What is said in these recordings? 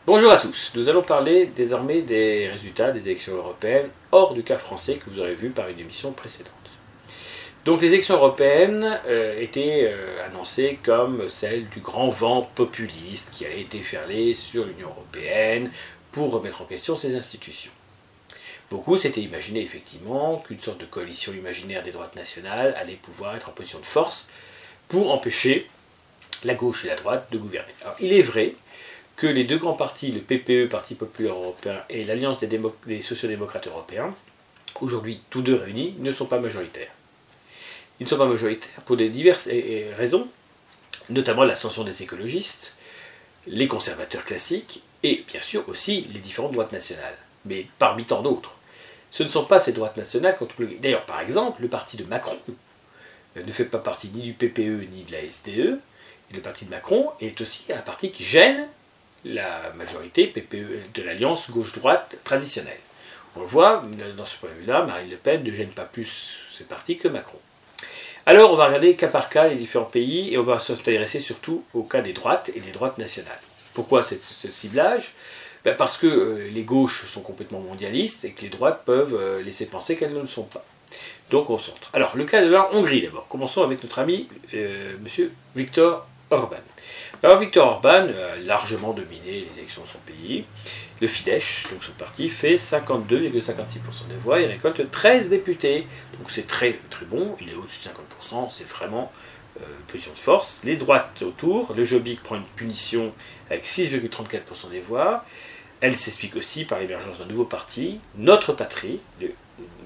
Bonjour à tous, nous allons parler désormais des résultats des élections européennes hors du cas français que vous aurez vu par une émission précédente. Donc les élections européennes étaient annoncées comme celles du grand vent populiste qui allait déferler sur l'Union européenne pour remettre en question ses institutions. Beaucoup s'étaient imaginé effectivement qu'une sorte de coalition imaginaire des droites nationales allait pouvoir être en position de force pour empêcher la gauche et la droite de gouverner. Alors il est vrai que les deux grands partis, le PPE, Parti populaire européen, et l'Alliance des sociodémocrates européens, aujourd'hui tous deux réunis, ne sont pas majoritaires. Ils ne sont pas majoritaires pour des diverses raisons, notamment l'ascension des écologistes, les conservateurs classiques, et bien sûr aussi les différentes droites nationales, mais parmi tant d'autres. Ce ne sont pas ces droites nationales, d'ailleurs par exemple, le parti de Macron ne fait pas partie ni du PPE ni de la SDE, et le parti de Macron est aussi un parti qui gêne la majorité PPE de l'alliance gauche-droite traditionnelle. On le voit, dans ce point de vue-là, Marine Le Pen ne gêne pas plus ce parti que Macron. Alors on va regarder cas par cas les différents pays et on va s'intéresser surtout au cas des droites et des droites nationales. Pourquoi ce ciblage ? Parce que les gauches sont complètement mondialistes et que les droites peuvent laisser penser qu'elles ne le sont pas. Donc on centre. Alors le cas de la Hongrie d'abord. Commençons avec notre ami M. Viktor Orban. Alors Viktor Orban a largement dominé les élections de son pays. Le Fidesz, donc son parti, fait 52,56% des voix et récolte 13 députés. Donc c'est très très bon, il est au-dessus de 50%, c'est vraiment une position de force. Les droites autour, le Jobbik prend une punition avec 6,34% des voix. Elle s'explique aussi par l'émergence d'un nouveau parti, Notre Patrie, le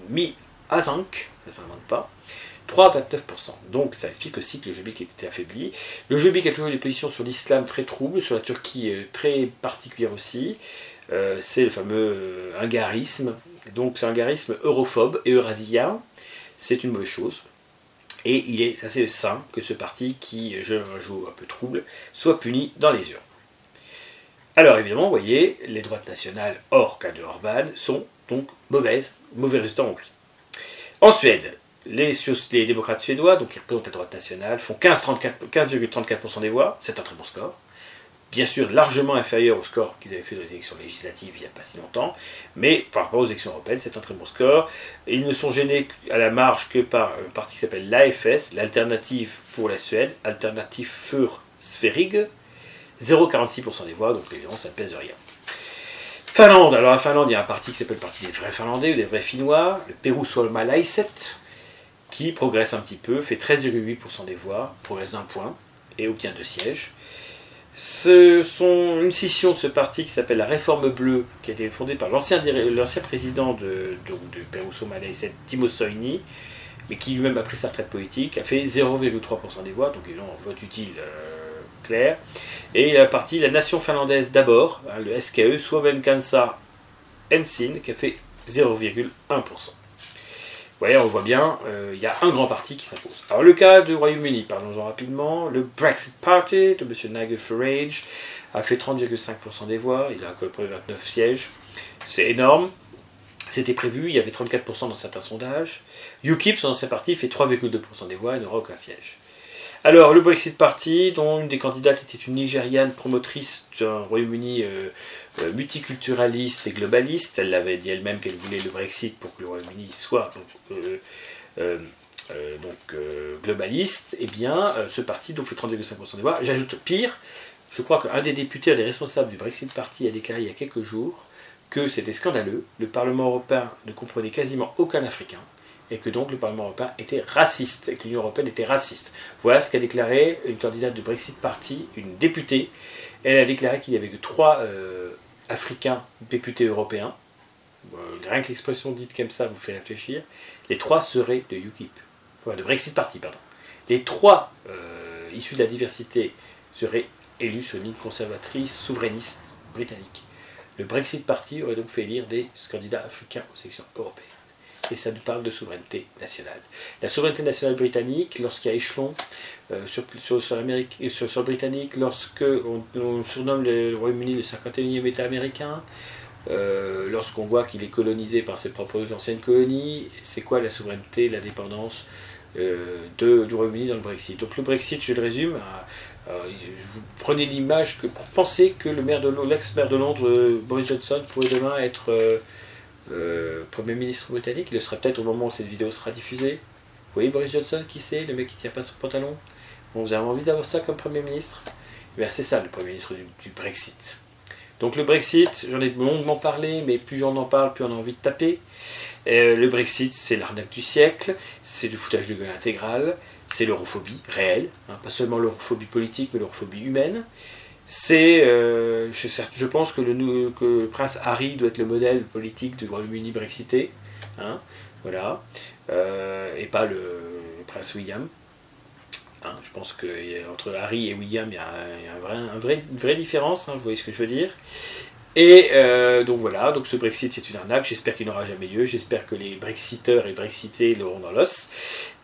Mi-Azank, ça ne s'invente pas, 3,29%. Donc ça explique aussi que le Jobbik était affaibli. Le Jobbik a toujours des positions sur l'islam très troubles, sur la Turquie très particulière aussi. C'est le fameux hungarisme. Donc c'est un hungarisme europhobe et eurasien. C'est une mauvaise chose. Et il est assez sain que ce parti, qui joue un peu trouble, soit puni dans les urnes. Alors évidemment, vous voyez, les droites nationales hors cas de Orban sont donc mauvais résultats en Hongrie. En Suède, les démocrates suédois, donc qui représentent la droite nationale, font 15,34% des voix, c'est un très bon score. Bien sûr, largement inférieur au score qu'ils avaient fait dans les élections législatives il n'y a pas si longtemps, mais par rapport aux élections européennes, c'est un très bon score. Ils ne sont gênés à la marge que par un parti qui s'appelle l'AFS, l'Alternative pour la Suède, Alternative för Sverige, 0,46% des voix, donc évidemment ça ne pèse rien. Finlande, alors à Finlande, il y a un parti qui s'appelle le Parti des vrais Finlandais ou des vrais Finnois, le Perussuomalaiset, qui progresse un petit peu, fait 13,8% des voix, progresse d'un point, et obtient 2 sièges. Ce sont une scission de ce parti qui s'appelle la Réforme Bleue, qui a été fondée par l'ancien président de Perussuomalaiset, Timo Soini, mais qui lui-même a pris sa retraite politique, a fait 0,3% des voix, donc ils ont un vote utile clair. Et la partie La Nation finlandaise d'abord, hein, le SKE, Suomen Kansa Ensin, qui a fait 0,1%. Vous voyez, on voit bien, il y a un grand parti qui s'impose. Alors le cas du Royaume-Uni, parlons-en rapidement. Le Brexit Party de M. Nigel Farage a fait 30,5% des voix, il a incorporé 29 sièges. C'est énorme. C'était prévu, il y avait 34% dans certains sondages. UKIP, son ancien parti, fait 3,2% des voix et n'aura aucun siège. Alors, le Brexit Party, dont une des candidates était une Nigériane promotrice d'un Royaume-Uni multiculturaliste et globaliste. Elle l'avait dit elle-même qu'elle voulait le Brexit pour que le Royaume-Uni soit globaliste. Eh bien, ce parti donc, fait 30,5% des voix. J'ajoute pire, je crois qu'un des députés, un des responsables du Brexit Party a déclaré il y a quelques jours que c'était scandaleux. Le Parlement européen ne comprenait quasiment aucun Africain, et que donc le Parlement européen était raciste, et que l'Union européenne était raciste. Voilà ce qu'a déclaré une candidate du Brexit Party, une députée. Elle a déclaré qu'il n'y avait que 3 Africains députés européens. Rien que l'expression dite comme ça vous fait réfléchir. Les 3 seraient de UKIP, enfin, de Brexit Party, pardon. Les 3 issus de la diversité seraient élus sur une ligne conservatrice, souverainiste, britannique. Le Brexit Party aurait donc fait élire des candidats africains aux élections européennes. Et ça nous parle de souveraineté nationale. La souveraineté nationale britannique, lorsqu'il y a échelon sur le britannique, lorsqu'on surnomme le Royaume-Uni le 51e État américain, lorsqu'on voit qu'il est colonisé par ses propres anciennes colonies, c'est quoi la souveraineté, la dépendance du Royaume-Uni dans le Brexit. Donc le Brexit, je le résume, Vous prenez l'image que pour penser que l'ex-maire de Londres, Boris Johnson, pourrait demain être Premier ministre britannique. Il le sera peut-être au moment où cette vidéo sera diffusée. Vous voyez Boris Johnson, qui c'est? Le mec qui tient pas son pantalon. Bon, vous avez envie d'avoir ça comme Premier ministre? C'est ça le Premier ministre du Brexit. Donc le Brexit, j'en ai longuement parlé, mais plus j'en parle, plus on a envie de taper. Le Brexit, c'est l'arnaque du siècle, c'est du foutage de gueule intégral, c'est l'europhobie réelle, hein, pas seulement l'europhobie politique, mais l'europhobie humaine. Je pense que le prince Harry doit être le modèle politique du Royaume-Uni brexité, hein, voilà, et pas le prince William. Hein, je pense qu'entre Harry et William, il y a une vraie différence, hein, vous voyez ce que je veux dire. Et donc voilà, donc ce Brexit c'est une arnaque, j'espère qu'il n'aura jamais lieu, j'espère que les Brexiteurs et Brexités l'auront dans l'os.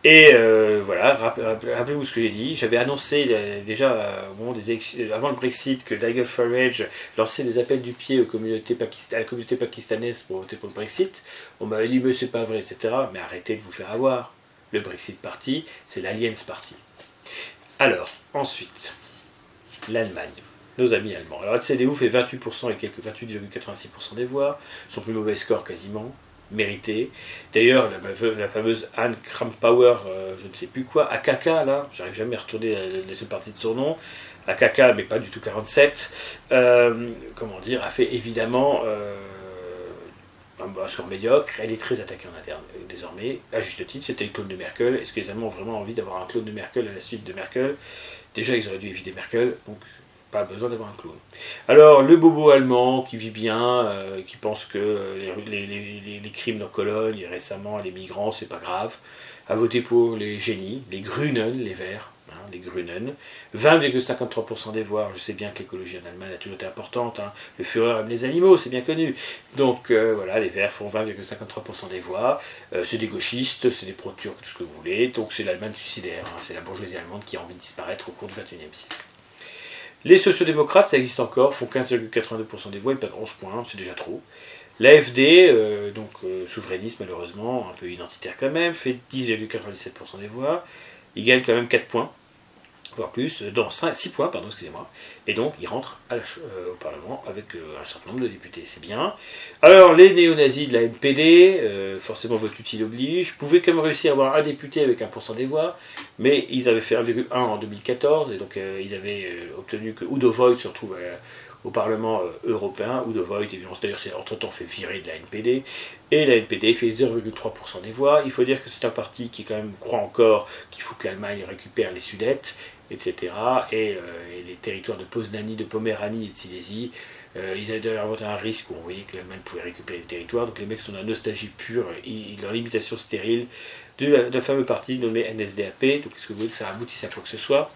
Et voilà, rappelez-vous ce que j'ai dit, j'avais annoncé déjà au moment avant le Brexit que Nigel Farage lançait des appels du pied à la communauté pakistanaise pour voter pour le Brexit. On m'avait dit mais c'est pas vrai, etc. Mais arrêtez de vous faire avoir, le Brexit Party, c'est l'Alliance Party. Alors, ensuite, l'Allemagne. Nos amis allemands. Alors, la CDU fait 28% et quelques 28,86% des voix. Son plus mauvais score quasiment, mérité. D'ailleurs, la fameuse Anne Kramp-Power, je ne sais plus quoi, AKK, là, j'arrive jamais à retourner la seule partie de son nom, AKK, mais pas du tout 47, comment dire, a fait évidemment un score médiocre. Elle est très attaquée en interne désormais, à juste titre. C'était le clone de Merkel. Est-ce que les Allemands ont vraiment envie d'avoir un clone de Merkel à la suite de Merkel? Déjà, ils auraient dû éviter Merkel, donc pas besoin d'avoir un clone. Alors, le bobo allemand qui vit bien, qui pense que les crimes dans Cologne, récemment, les migrants, c'est pas grave, a voté pour les génies, les Grünen, les Verts, hein, les Grünen. 20,53% des voix. Je sais bien que l'écologie en Allemagne a toujours été importante. Hein. Le Führer aime les animaux, c'est bien connu. Donc voilà, les Verts font 20,53% des voix. C'est des gauchistes, c'est des pro-turcs, tout ce que vous voulez. Donc c'est l'Allemagne suicidaire. Hein. C'est la bourgeoisie allemande qui a envie de disparaître au cours du XXIe siècle. Les sociodémocrates, ça existe encore, font 15,82% des voix, ils perdent 11 points, c'est déjà trop. L'AfD, souverainiste malheureusement, un peu identitaire quand même, fait 10,97% des voix. Ils gagnent quand même 4 points, voire plus, 6 points, pardon, excusez-moi. Et donc, ils rentrent au Parlement avec un certain nombre de députés, c'est bien. Alors, les néo-nazis de la NPD, forcément vote utile oblige, pouvaient quand même réussir à avoir un député avec 1% des voix, mais ils avaient fait 1,1 en 2014, et donc ils avaient obtenu que Udo Voigt se retrouve au Parlement européen. Udo Voigt, évidemment, d'ailleurs, s'est entre-temps fait virer de la NPD, et la NPD fait 0,3% des voix. Il faut dire que c'est un parti qui quand même croit encore qu'il faut que l'Allemagne récupère les Sudètes, etc. Et les territoires de Poznanie, de Poméranie et de Silésie. Ils avaient d'ailleurs inventé un risque où on voyait que l'Allemagne pouvait récupérer les territoires. Donc les mecs sont dans la nostalgie pure et dans l'imitation stérile d'un fameux parti nommé NSDAP. Donc est-ce que vous voulez que ça aboutisse à quoi que ce soit?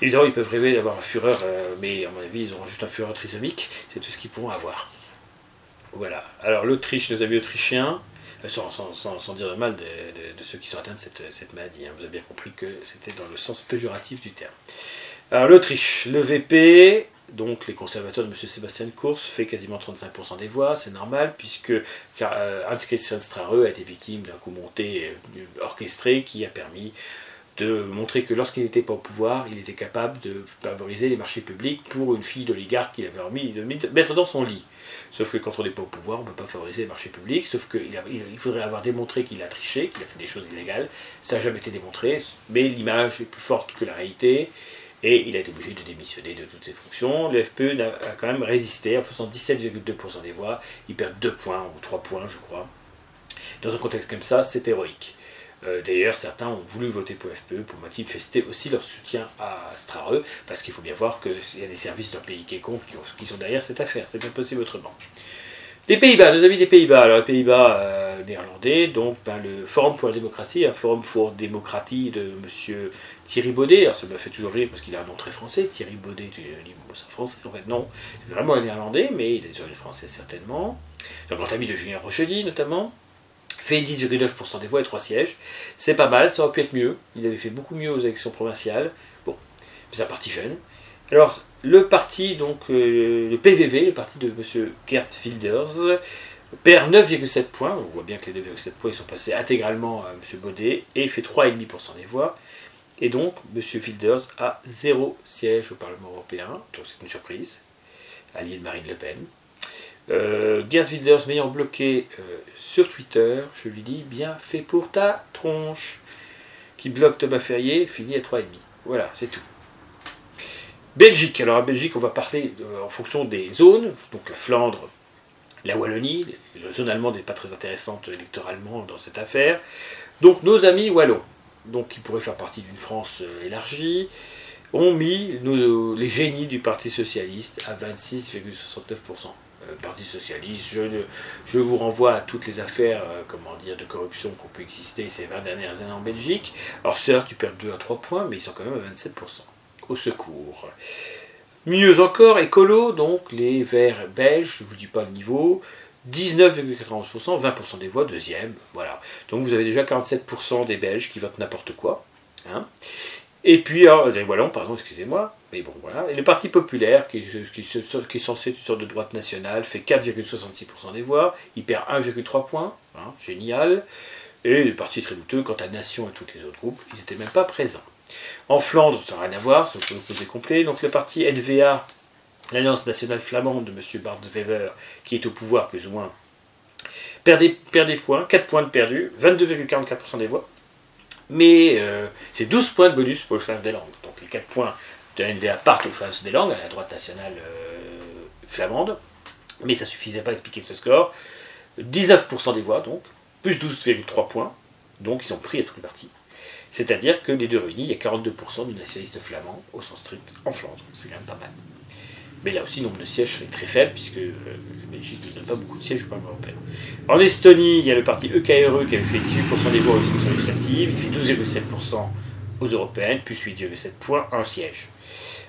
Évidemment, ils peuvent rêver d'avoir un Führer, mais à mon avis, ils auront juste un Führer trisomique. C'est tout ce qu'ils pourront avoir. Voilà. Alors l'Autriche, nos amis autrichiens, sans dire de mal de ceux qui sont atteints de cette maladie. Hein. Vous avez bien compris que c'était dans le sens péjoratif du terme. Alors l'Autriche, le VP, donc les conservateurs de M. Sebastian Kurz, fait quasiment 35% des voix, c'est normal, puisque Hans-Christian Strache a été victime d'un coup monté orchestré qui a permis de montrer que lorsqu'il n'était pas au pouvoir, il était capable de favoriser les marchés publics pour une fille d'oligarque qu'il avait envie de mettre dans son lit. Sauf que quand on n'est pas au pouvoir, on ne peut pas favoriser les marchés publics, sauf qu'il faudrait avoir démontré qu'il a triché, qu'il a fait des choses illégales. Ça n'a jamais été démontré, mais l'image est plus forte que la réalité, et il a été obligé de démissionner de toutes ses fonctions. Le FPE a quand même résisté en faisant 17,2% des voix, il perd 2 points, ou 3 points je crois. Dans un contexte comme ça, c'est héroïque. D'ailleurs, certains ont voulu voter pour FPE pour manifester aussi leur soutien à Strache, parce qu'il faut bien voir qu'il y a des services d'un pays quelconque qui sont derrière cette affaire, c'est pas possible autrement. Les Pays-Bas, nos amis des Pays-Bas, alors les Pays-Bas néerlandais, donc le Forum pour la démocratie, un Forum pour la démocratie de M. Thierry Baudet, alors ça me fait toujours rire parce qu'il a un nom très français, Thierry Baudet, tu dis, c'est français, en fait non, c'est vraiment un néerlandais, mais il est des origines françaises certainement, c'est un grand ami de Julien Rochedy notamment, fait 10,9% des voix et 3 sièges. C'est pas mal, ça aurait pu être mieux. Il avait fait beaucoup mieux aux élections provinciales. Bon, c'est un parti jeune. Alors, le parti, donc, le PVV, le parti de M. Geert Wilders, perd 9,7 points. On voit bien que les 9,7 points ils sont passés intégralement à M. Baudet et fait 3,5% des voix. Et donc, M. Wilders a 0 siège au Parlement européen, donc c'est une surprise, allié de Marine Le Pen. Geert Wilders m'ayant bloqué sur Twitter, je lui dis bien fait pour ta tronche. Qui bloque Thomas Ferrier, finit à 3,5. Voilà, c'est tout. Belgique. Alors, à Belgique, on va parler en fonction des zones. Donc, la Flandre, la Wallonie. La zone allemande n'est pas très intéressante électoralement dans cette affaire. Donc, nos amis wallons, donc, qui pourraient faire partie d'une France élargie, ont mis les génies du Parti Socialiste à 26,69%. Parti Socialiste, je vous renvoie à toutes les affaires de corruption qu'on peut exister ces 20 dernières années en Belgique. Alors certes, tu perds 2 à 3 points, mais ils sont quand même à 27%. Au secours. Mieux encore, écolo, donc les Verts belges, je ne vous dis pas le niveau, 19,91%, 20% des voix, deuxième, voilà. Donc vous avez déjà 47% des Belges qui votent n'importe quoi. Hein. Et puis, des Wallons, pardon, excusez-moi, mais bon, voilà. Et le Parti populaire, qui est censé être une sorte de droite nationale, fait 4,66% des voix, il perd 1,3 points, hein, génial. Et le parti très douteux, quant à Nation et tous les autres groupes, ils n'étaient même pas présents. En Flandre, ça n'a rien à voir, c'est l'opposé complet. Donc le parti NVA, l'Alliance nationale flamande de M. Bart de Wever, qui est au pouvoir plus ou moins, perd des points, 4 points de perdus, 22,44% des voix. Mais c'est 12 points de bonus pour le Vlaams des Langues. Donc les 4 points de la NVA partent au Vlaams des Langues, à la droite nationale flamande. Mais ça ne suffisait pas à expliquer ce score. 19% des voix, donc, plus 12,3 points. Donc ils ont pris à tout le parti. C'est-à-dire que les deux réunis, il y a 42% de nationalistes flamands, au sens strict, en Flandre. C'est quand même pas mal. Mais là aussi, le nombre de sièges est très faible, puisque la Belgique ne donne pas beaucoup de sièges au Parlement européen. En Estonie, il y a le parti EKRE qui avait fait 18% des voix aux élections législatives, il fait 12,7% aux européennes, plus 8,7 points, un siège.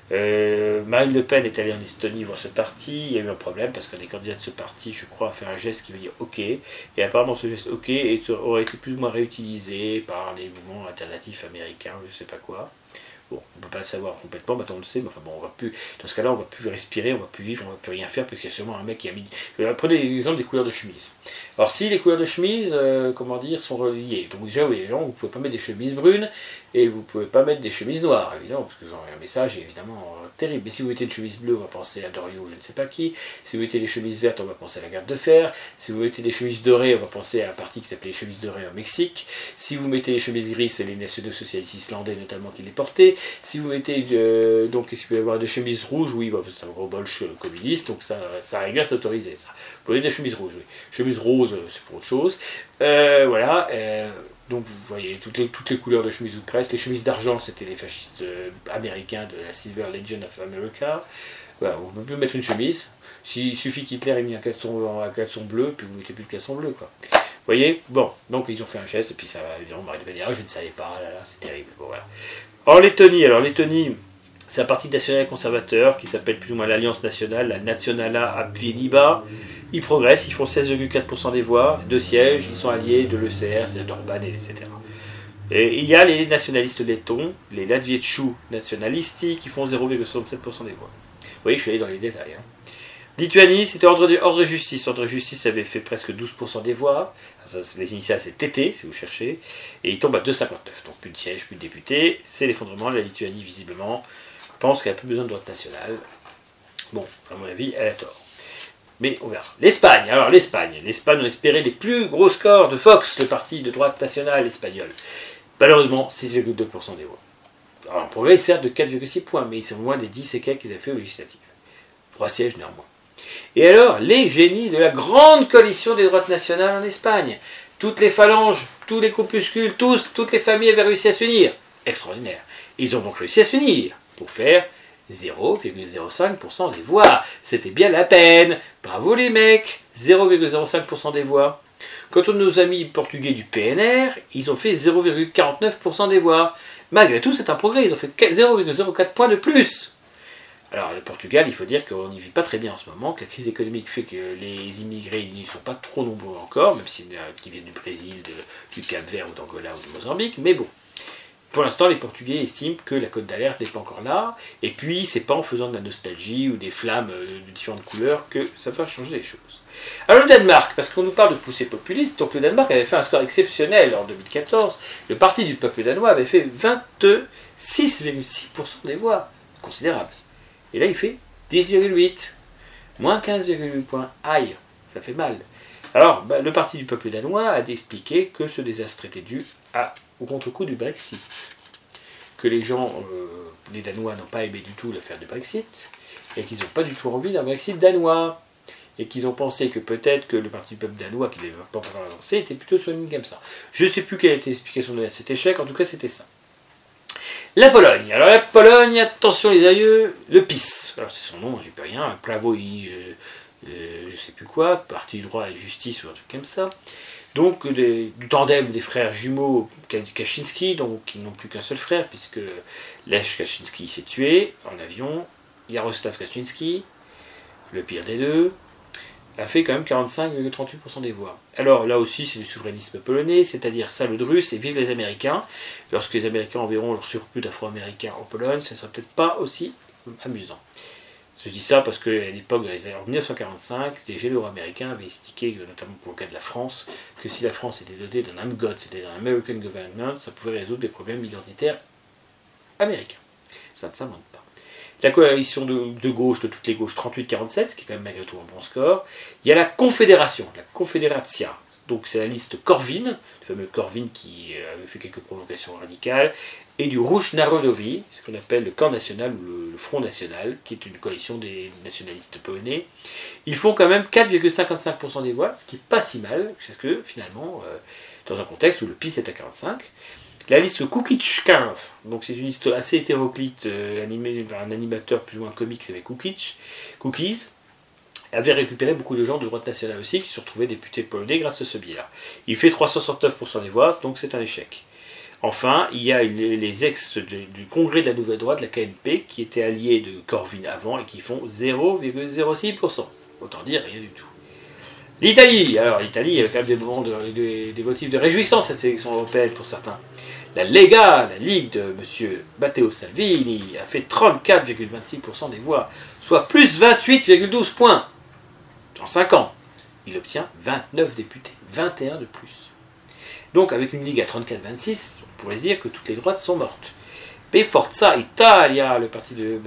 Marine Le Pen est allée en Estonie voir ce parti, il y a eu un problème parce qu'un des candidats de ce parti, je crois, a fait un geste qui veut dire OK, et apparemment ce geste OK aurait été plus ou moins réutilisé par les mouvements alternatifs américains, je ne sais pas quoi. Bon, on ne peut pas le savoir complètement, maintenant on le sait, mais enfin bon, on va plus, dans ce cas-là, on ne va plus respirer, on ne va plus vivre, on ne va plus rien faire, parce qu'il y a sûrement un mec qui a mis... Prenez l'exemple des couleurs de chemise. Alors si les couleurs de chemise, sont reliées, donc déjà, oui, vous ne pouvez pas mettre des chemises brunes, et vous ne pouvez pas mettre des chemises noires, évidemment, parce que vous aurez un message évidemment terrible. Mais si vous mettez une chemise bleue, on va penser à Doriot, je ne sais pas qui. Si vous mettez des chemises vertes, on va penser à la garde de fer. Si vous mettez des chemises dorées, on va penser à un parti qui s'appelait les chemises dorées au Mexique. Si vous mettez les chemises grises, c'est les nationaux socialistes islandais notamment qui les portaient. Si vous mettez, donc, est-ce qu'il peut y avoir des chemises rouges? Oui, bah, c'est un gros bolche communiste, donc ça rigueur, c'est autorisé, ça. Vous pouvez des chemises rouges, oui. Chemises roses, c'est pour autre chose. Voilà. Donc vous voyez toutes les couleurs de chemise ou presque. Les chemises d'argent, c'était les fascistes américains de la Silver Legion of America. Voilà, on ne peut plus mettre une chemise. Il suffit qu'Hitler ait mis un caleçon bleu, puis vous mettez plus de caleçon bleu, quoi. Vous voyez? Bon, donc ils ont fait un geste, et puis ça va, évidemment, Marine Le Pen dire, je ne savais pas, là, c'est terrible. Bon, voilà. En Lettonie, c'est un parti national conservateur qui s'appelle plus ou moins l'Alliance nationale, la Nationala Apvieniba. Ils progressent, ils font 16,4% des voix, 2 sièges, ils sont alliés de l'ECR, c'est d'Orban, etc. Et il y a les nationalistes lettons, les Latviečų nationalisti, qui font 0,67% des voix. Vous voyez, je suis allé dans les détails. Hein. Lituanie, c'était ordre de justice. Ordre de justice avait fait presque 12% des voix. Ça, les initiales, c'est TT, si vous cherchez. Et il tombe à 2,59. Donc plus de sièges, plus de députés. C'est l'effondrement. La Lituanie, visiblement, pense qu'elle n'a plus besoin de droite nationale. Bon, à mon avis, elle a tort. Mais on verra. L'Espagne, on espérait les plus gros scores de Vox, le parti de droite nationale espagnol. Malheureusement, 6,2% des voix. Alors, un progrès, certes, de 4,6 points, mais ils sont loin des 10 et quelques qu'ils avaient fait aux législatives. 3 sièges néanmoins. Et alors, les génies de la grande coalition des droites nationales en Espagne. Toutes les phalanges, tous les groupuscules, toutes les familles avaient réussi à s'unir. Extraordinaire. Ils ont donc réussi à s'unir pour faire 0,05% des voix. C'était bien la peine. Bravo les mecs. 0,05% des voix. Quant à nos amis portugais du PNR, ils ont fait 0,49% des voix. Malgré tout, c'est un progrès. Ils ont fait 0,04 points de plus. Alors, le Portugal, il faut dire qu'on n'y vit pas très bien en ce moment, que la crise économique fait que les immigrés n'y sont pas trop nombreux encore, même s'ils viennent du Brésil, du Cap-Vert ou d'Angola ou du Mozambique, mais bon. pour l'instant, les Portugais estiment que la cote d'alerte n'est pas encore là, et puis c'est pas en faisant de la nostalgie ou des flammes de différentes couleurs que ça va changer les choses. Alors le Danemark, parce qu'on nous parle de poussée populiste, donc le Danemark avait fait un score exceptionnel en 2014, le parti du peuple danois avait fait 26,6% des voix, c'est considérable. Et là il fait 10,8, moins 15,8 points, aïe, ça fait mal. Alors le parti du peuple danois a expliqué que ce désastre était dû au contre-coup du Brexit, que les gens, les Danois n'ont pas aimé du tout l'affaire du Brexit, et qu'ils n'ont pas du tout envie d'un Brexit danois, et qu'ils ont pensé que peut-être que le parti du peuple danois, qui n'avait pas encore avancé, était plutôt sur une ligne comme ça. Je ne sais plus quelle était l'explication de cet échec, en tout cas c'était ça. La Pologne. Alors la Pologne, attention les aïeux, le PiS. Alors c'est son nom, j'y peux rien, un Plavo, je sais plus quoi, parti du droit et justice ou un truc comme ça. Donc du tandem des frères jumeaux Kaczynski, donc qui n'ont plus qu'un seul frère, puisque Lech Kaczynski s'est tué en avion, Jaroslaw Kaczynski, le pire des deux, a fait quand même 45,38% des voix. Alors là aussi c'est du souverainisme polonais, c'est-à-dire salut de russe et vive les Américains. Lorsque les Américains enverront leur surplus d'Afro-Américains en Pologne, ça ne sera peut-être pas aussi amusant. Je dis ça parce qu'à l'époque, en 1945, les généraux américains avaient expliqué, notamment pour le cas de la France, que si la France était dotée d'un AMGOT, c'est-à-dire un American Government, ça pouvait résoudre des problèmes identitaires américains. Ça ne s'invente pas. La coalition de gauche, de toutes les gauches, 38-47, ce qui est quand même malgré tout un bon score. Il y a la Confédération, la Confederacja. Donc c'est la liste Korwin, le fameux Korwin qui avait fait quelques provocations radicales, et du Ruch Narodowy, ce qu'on appelle le camp national ou le Front national, qui est une coalition des nationalistes polonais. Ils font quand même 4,55% des voix, ce qui n'est pas si mal, parce que finalement, dans un contexte où le PiS est à 45%. La liste Kukic 15, donc c'est une liste assez hétéroclite, animée par un animateur plus ou moins comique, c'est Cookies, avait récupéré beaucoup de gens de droite nationale aussi, qui se retrouvaient députés polonais grâce à ce biais-là. Il fait 369% des voix, donc c'est un échec. Enfin, il y a les ex du Congrès de la Nouvelle Droite, la KNP, qui étaient alliés de Korwin avant et qui font 0,06%. Autant dire rien du tout. L'Italie, alors l'Italie, il y a quand même des moments des motifs de réjouissance à cette élection européenne pour certains. La Lega, la Ligue de M. Matteo Salvini, a fait 34,26% des voix, soit plus 28,12 points. En 5 ans, il obtient 29 députés, 21 de plus. Donc avec une Ligue à 34-26, on pourrait dire que toutes les droites sont mortes. Mais Forza Italia, le parti de M.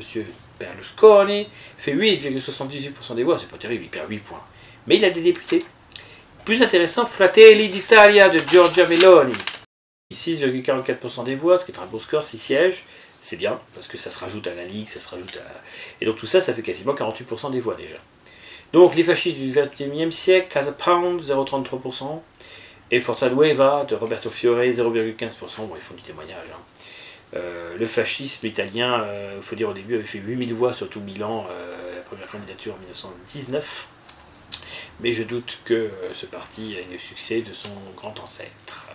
Berlusconi, fait 8,78% des voix, c'est pas terrible, il perd 8 points. Mais il a des députés. Plus intéressant, Fratelli d'Italia de Giorgia Meloni. 6,44% des voix, ce qui est un beau score, 6 sièges. C'est bien, parce que ça se rajoute à la Ligue, ça se rajoute à... Et donc tout ça, ça fait quasiment 48% des voix déjà. Donc les fascistes du XXIe siècle, Casa Pound, 0,33%. Et Forza Nuova de Roberto Fiore, 0,15%. Bon, ils font du témoignage. Hein. Le fascisme italien, il faut dire au début, avait fait 8000 voix sur tout Milan, la première candidature en 1919. Mais je doute que ce parti ait le succès de son grand ancêtre.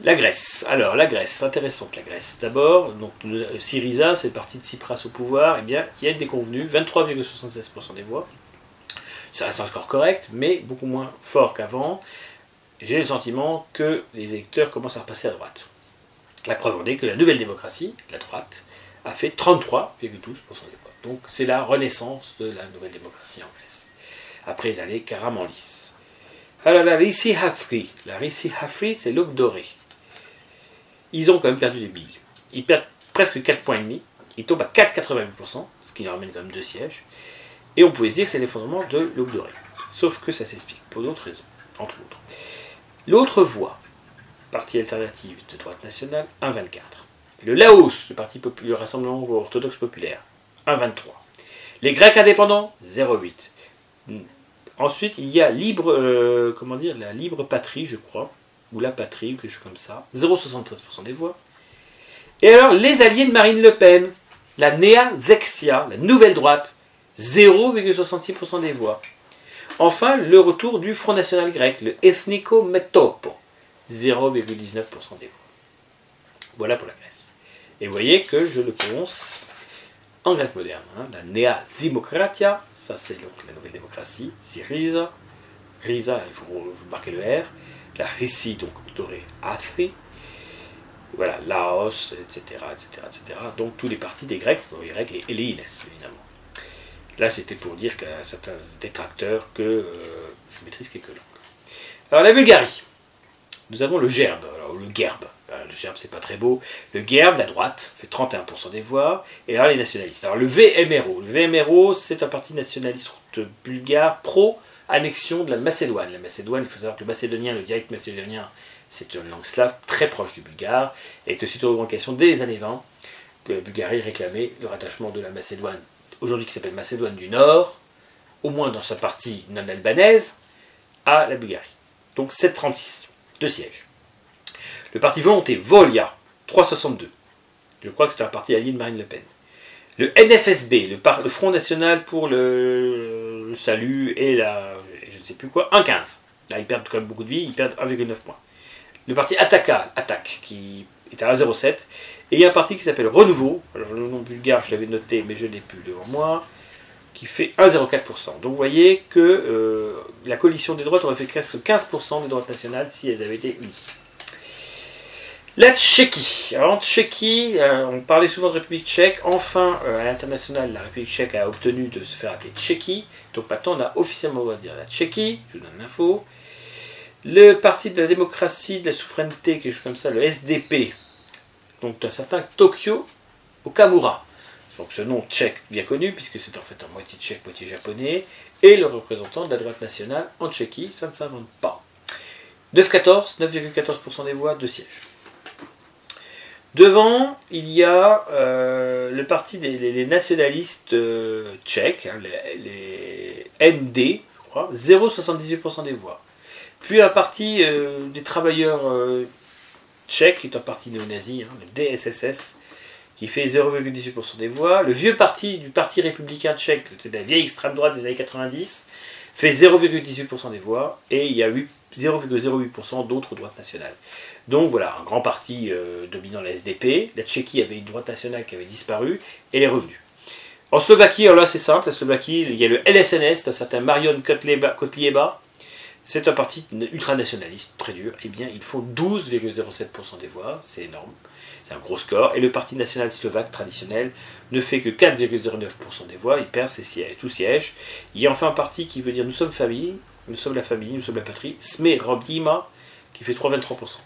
La Grèce. Alors, la Grèce, intéressante la Grèce. D'abord, donc Syriza, c'est le parti de Tsipras au pouvoir, eh bien, il y a une déconvenue, 23,76% des voix. Ça reste un score correct, mais beaucoup moins fort qu'avant. J'ai le sentiment que les électeurs commencent à repasser à droite. La preuve en est que la Nouvelle Démocratie, la droite, a fait 33,12% des voix. Donc, c'est la renaissance de la Nouvelle Démocratie en Grèce. Après les années Karamanlis. Alors la Rissi Hafri. La Rissi Hafri, c'est l'aube dorée. Ils ont quand même perdu des billes. Ils perdent presque 4,5 points. Ils tombent à 4,88%, ce qui leur ramène quand même 2 sièges. Et on pouvait se dire que c'est l'effondrement de l'aube dorée. Sauf que ça s'explique pour d'autres raisons, entre autres. L'autre voie, parti alternative de droite nationale, 1,24. Le Laos, le Rassemblement orthodoxe populaire, 1,23. Les Grecs indépendants, 0,8. Ensuite, il y a la Libre Patrie, je crois, ou la Patrie, ou quelque chose comme ça, 0,73% des voix. Et alors, les alliés de Marine Le Pen, la Nea Zexia, la nouvelle droite, 0,66% des voix. Enfin, le retour du Front National grec, le Ethniko Metopo, 0,19% des voix. Voilà pour la Grèce. Et vous voyez que je le prononce en grec moderne. Hein. La Nea Dimokratia, ça c'est donc la nouvelle démocratie, Syriza, Riza, il faut marquer le R, la Rissi, donc dorée, Afri, voilà, Laos, etc., etc., etc. Donc tous les partis des Grecs, les Grecs et les Illès, évidemment. Là, c'était pour dire qu'à certains détracteurs que je maîtrise quelques langues. Alors la Bulgarie, nous avons le gerbe, alors le gerbe. Le gerbe, c'est pas très beau. Le gerbe, la droite, fait 31% des voix. Et là, les nationalistes. Alors le VMRO. Le VMRO, c'est un parti nationaliste bulgare pro-annexion de la Macédoine. La Macédoine, il faut savoir que le macédonien, le dialecte macédonien, c'est une langue slave très proche du bulgare. Et que suite aux revendications des années 20, que la Bulgarie réclamait le rattachement de la Macédoine, aujourd'hui qui s'appelle Macédoine du Nord, au moins dans sa partie non albanaise, à la Bulgarie. Donc 7,36, 2 sièges. Le parti Volonté, Volia, 3,62. Je crois que c'est un parti allié de Marine Le Pen. Le NFSB, le Front National pour le Salut et je ne sais plus quoi, 1,15. Là, ils perdent quand même beaucoup de vie, ils perdent 1,9 points. Le parti Attaque, qui est à 1,07. Et il y a un parti qui s'appelle Renouveau, alors le nom bulgare, je l'avais noté, mais je ne l'ai plus devant moi, qui fait 1,04%. Donc vous voyez que la coalition des droites aurait fait presque 15% des droites nationales si elles avaient été unies. La Tchéquie. Alors en Tchéquie, on parlait souvent de République tchèque. Enfin, à l'international, la République tchèque a obtenu de se faire appeler Tchéquie. Donc maintenant, on a officiellement le droit de dire la Tchéquie. Je vous donne l'info. Le Parti de la démocratie, de la souveraineté, quelque chose comme ça, le SDP. Donc un certain Tokyo Okamura. Donc ce nom tchèque bien connu, puisque c'est en fait en moitié tchèque, moitié japonais. Et le représentant de la droite nationale en Tchéquie, ça ne s'invente pas. 9,14% des voix, 2 sièges. Devant, il y a le parti des nationalistes tchèques, hein, les ND, je crois, 0,78% des voix. Puis un parti des travailleurs tchèques, qui est un parti néo-nazi, hein, le DSSS, qui fait 0,18% des voix. Le vieux parti du Parti républicain tchèque, la vieille extrême droite des années 90, fait 0,18% des voix. Et il y a 0,08% d'autres droites nationales. Donc voilà, un grand parti dominant la SDP. La Tchéquie avait une droite nationale qui avait disparu, et elle est revenue. En Slovaquie, alors là c'est simple, la Slovaquie, il y a le LSNS, un certain Marion Kotlieba. C'est un parti ultranationaliste, très dur. Eh bien, ils font 12,07% des voix, c'est énorme. C'est un gros score. Et le Parti national slovaque traditionnel ne fait que 4,09% des voix, il perd ses sièges, tout siège. Il y a enfin un parti qui veut dire nous sommes famille, nous sommes la famille, nous sommes la patrie, Sme Rodima, qui fait 3,23%.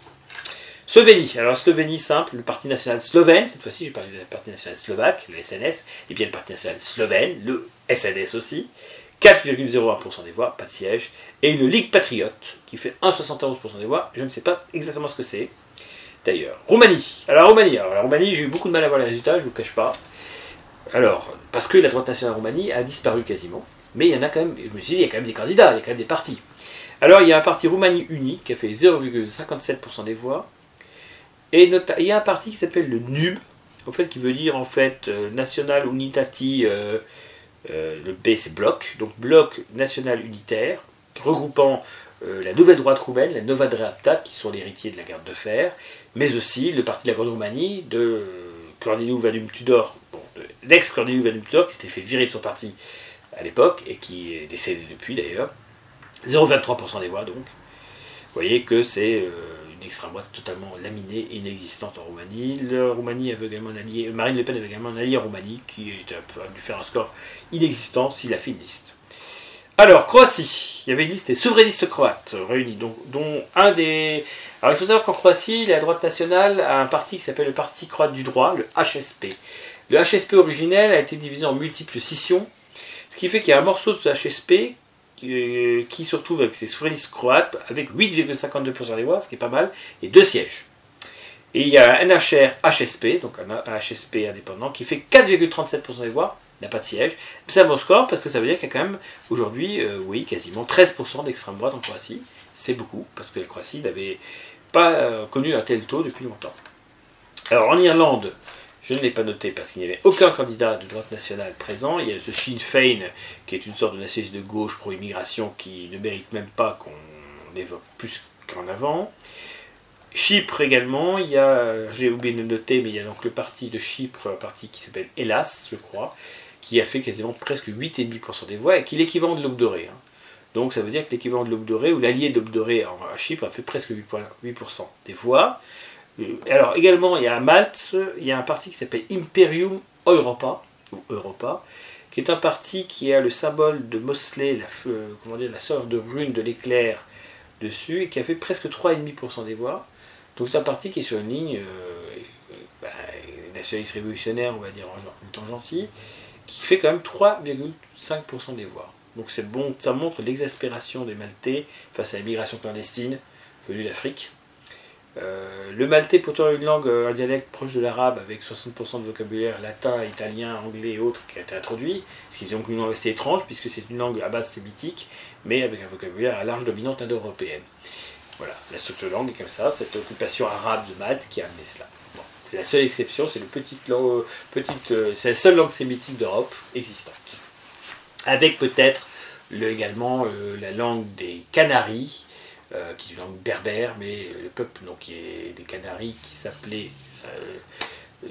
Slovénie, alors Slovénie simple, le Parti national slovène, cette fois-ci j'ai parlé du Parti national slovaque, le SNS, et bien le Parti national slovène, le SNS aussi, 4,01% des voix, pas de siège, et une Ligue patriote qui fait 1,71% des voix, je ne sais pas exactement ce que c'est, d'ailleurs. Roumanie, alors la Roumanie, j'ai eu beaucoup de mal à voir les résultats, je ne vous cache pas, alors, parce que la droite nationale Roumanie a disparu quasiment, mais il y en a quand même, je me suis dit, il y a quand même des candidats, il y a quand même des partis. Alors il y a un parti Roumanie unique qui a fait 0,57% des voix, et il y a un parti qui s'appelle le NUB, en fait, qui veut dire en fait National Unitati, le B c'est bloc, donc bloc national unitaire, regroupant la nouvelle droite roumaine, la Nova Dreapta, qui sont les héritiers de la garde de fer, mais aussi le parti de la Grande Roumanie, de Corneliu Vanum Tudor, bon, l'ex-Corneliu Vanum Tudor, qui s'était fait virer de son parti à l'époque, et qui est décédé depuis d'ailleurs, 0,23% des voix donc. Vous voyez que c'est une extrême droite totalement laminée et inexistante en Roumanie. La Roumanie avait également un allié, Marine Le Pen avait également un allié en Roumanie qui a dû faire un score inexistant s'il a fait une liste. Alors, Croatie, il y avait une liste des souverainistes croates réunis, dont un des... Alors il faut savoir qu'en Croatie, la droite nationale a un parti qui s'appelle le Parti croate du droit, le HSP. Le HSP originel a été divisé en multiples scissions, ce qui fait qu'il y a un morceau de ce HSP qui se retrouve avec ses souverainistes croates avec 8,52% des voix, ce qui est pas mal, et 2 sièges. Et il y a un NHR HSP, donc un HSP indépendant, qui fait 4,37% des voix, n'a pas de siège. C'est un bon score parce que ça veut dire qu'il y a quand même aujourd'hui, oui, quasiment 13% d'extrême droite en Croatie. C'est beaucoup, parce que la Croatie n'avait pas connu un tel taux depuis longtemps. Alors en Irlande, je ne l'ai pas noté parce qu'il n'y avait aucun candidat de droite nationale présent. Il y a ce Sinn Féin, qui est une sorte de nationaliste de gauche pro-immigration qui ne mérite même pas qu'on évoque plus qu'en avant. Chypre également, il y a, j'ai oublié de le noter, mais il y a donc le parti de Chypre, un parti qui s'appelle Hélas, je crois, qui a fait quasiment presque 8,5% des voix, et qui est l'équivalent de l'Aube dorée. Hein. Donc ça veut dire que l'équivalent de l'Aube dorée, ou l'allié d'Aube dorée à Chypre, a fait presque 8% des voix. Alors également, il y a à Malte, il y a un parti qui s'appelle Imperium Europa, ou Europa, qui est un parti qui a le symbole de Mosley, la sœur de rune de l'éclair dessus, et qui a fait presque 3,5% des voix. Donc c'est un parti qui est sur une ligne nationaliste révolutionnaire, on va dire en étant gentil, qui fait quand même 3,5% des voix. Donc c'est bon, ça montre l'exaspération des Maltais face à la migration clandestine venue d'Afrique. Le maltais, pourtant une langue, un dialecte proche de l'arabe, avec 60% de vocabulaire latin, italien, anglais et autres qui a été introduit, ce qui est donc une langue assez étrange, puisque c'est une langue à base sémitique, mais avec un vocabulaire à large dominante indo-européenne. Voilà, la structure de langue est comme ça, cette occupation arabe de Malte qui a amené cela. Bon, c'est la seule exception, c'est c'est la seule langue sémitique d'Europe existante. Avec peut-être également la langue des Canaries, qui est une langue berbère, mais le peuple donc, qui est des Canaries qui s'appelait,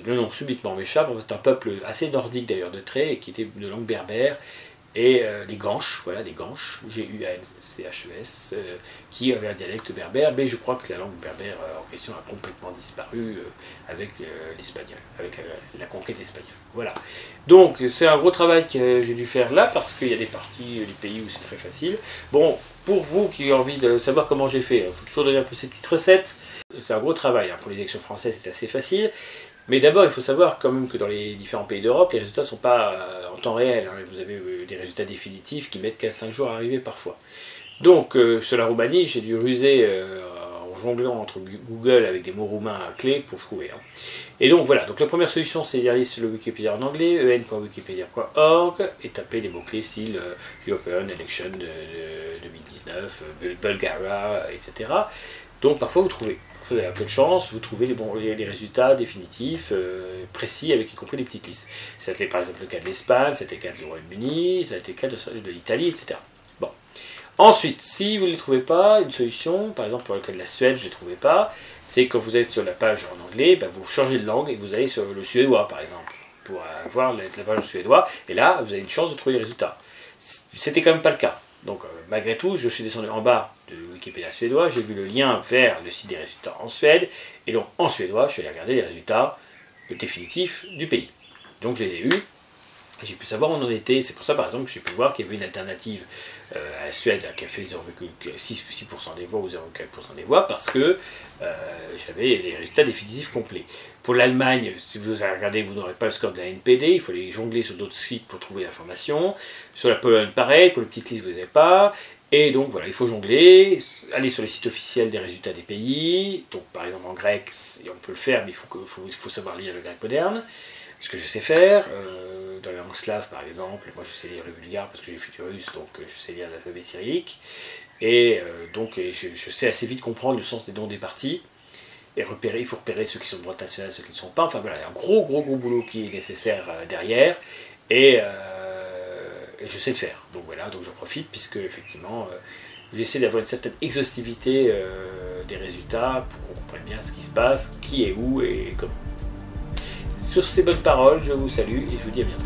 le nom subitement m'échappe, c'est un peuple assez nordique d'ailleurs de trait, et qui était de langue berbère, et les Ganches, voilà, des Ganches, G-U-A-N-C-H-E-S, qui avaient un dialecte berbère, mais je crois que la langue berbère en question a complètement disparu avec l'espagnol, avec la conquête espagnole. Voilà. Donc c'est un gros travail que j'ai dû faire là, parce qu'il y a des parties, des pays où c'est très facile. Bon, pour vous qui avez envie de savoir comment j'ai fait, il faut toujours donner un peu ces petites recettes. C'est un gros travail, hein. Pour les élections françaises c'est assez facile. Mais d'abord, il faut savoir quand même que dans les différents pays d'Europe, les résultats ne sont pas en temps réel. Hein. Vous avez des résultats définitifs qui mettent 4-5 jours à arriver parfois. Donc, sur la Roumanie, j'ai dû ruser en jonglant entre Google avec des mots roumains clés pour trouver. Hein. Et donc, voilà. Donc, la première solution, c'est d'aller sur le Wikipédia en anglais, en.wikipedia.org, et taper des mots-clés style European Election 2019, Bulgaria, etc. Donc, parfois, vous trouvez. Vous avez un peu de chance, vous trouvez les résultats définitifs, précis, avec y compris des petites listes. C'était par exemple le cas de l'Espagne, c'était le cas de Royaume-Uni, ça a été le cas de l'Italie, etc. Bon. Ensuite, si vous ne les trouvez pas, une solution, par exemple pour le cas de la Suède, je ne les trouvais pas, c'est quand vous êtes sur la page en anglais, ben vous changez de langue et vous allez sur le suédois, par exemple, pour avoir la page en suédois, et là, vous avez une chance de trouver les résultats. C'était quand même pas le cas. Donc, malgré tout, je suis descendu en bas de Wikipédia suédois, j'ai vu le lien vers le site des résultats en Suède, et donc en suédois, je suis allé regarder les résultats définitifs du pays. Donc, je les ai eus, j'ai pu savoir où on en était. C'est pour ça, par exemple, que j'ai pu voir qu'il y avait une alternative à la Suède qui a fait 0,6% des voix ou 0,4% des voix, parce que j'avais les résultats définitifs complets. Pour l'Allemagne, si vous avez regardé, vous n'aurez pas le score de la NPD, il faut aller jongler sur d'autres sites pour trouver l'information. Sur la Pologne, pareil, pour le petite liste, vous n'avez pas. Et donc voilà, il faut jongler, aller sur les sites officiels des résultats des pays. Donc par exemple en grec, on peut le faire, mais il faut savoir lire le grec moderne, ce que je sais faire. Dans la langue slave par exemple, moi je sais lire le bulgare parce que j'ai fait du russe, donc je sais lire l'alphabet cyrillique. Et donc je sais assez vite comprendre le sens des noms des partis. Et il faut repérer ceux qui sont de droite nationale, ceux qui ne sont pas. Enfin voilà, il y a un gros boulot qui est nécessaire derrière. Et je sais le faire. Donc voilà, donc j'en profite puisque effectivement j'essaie d'avoir une certaine exhaustivité des résultats pour qu'on comprenne bien ce qui se passe, qui est où et comment. Sur ces bonnes paroles, je vous salue et je vous dis à bientôt.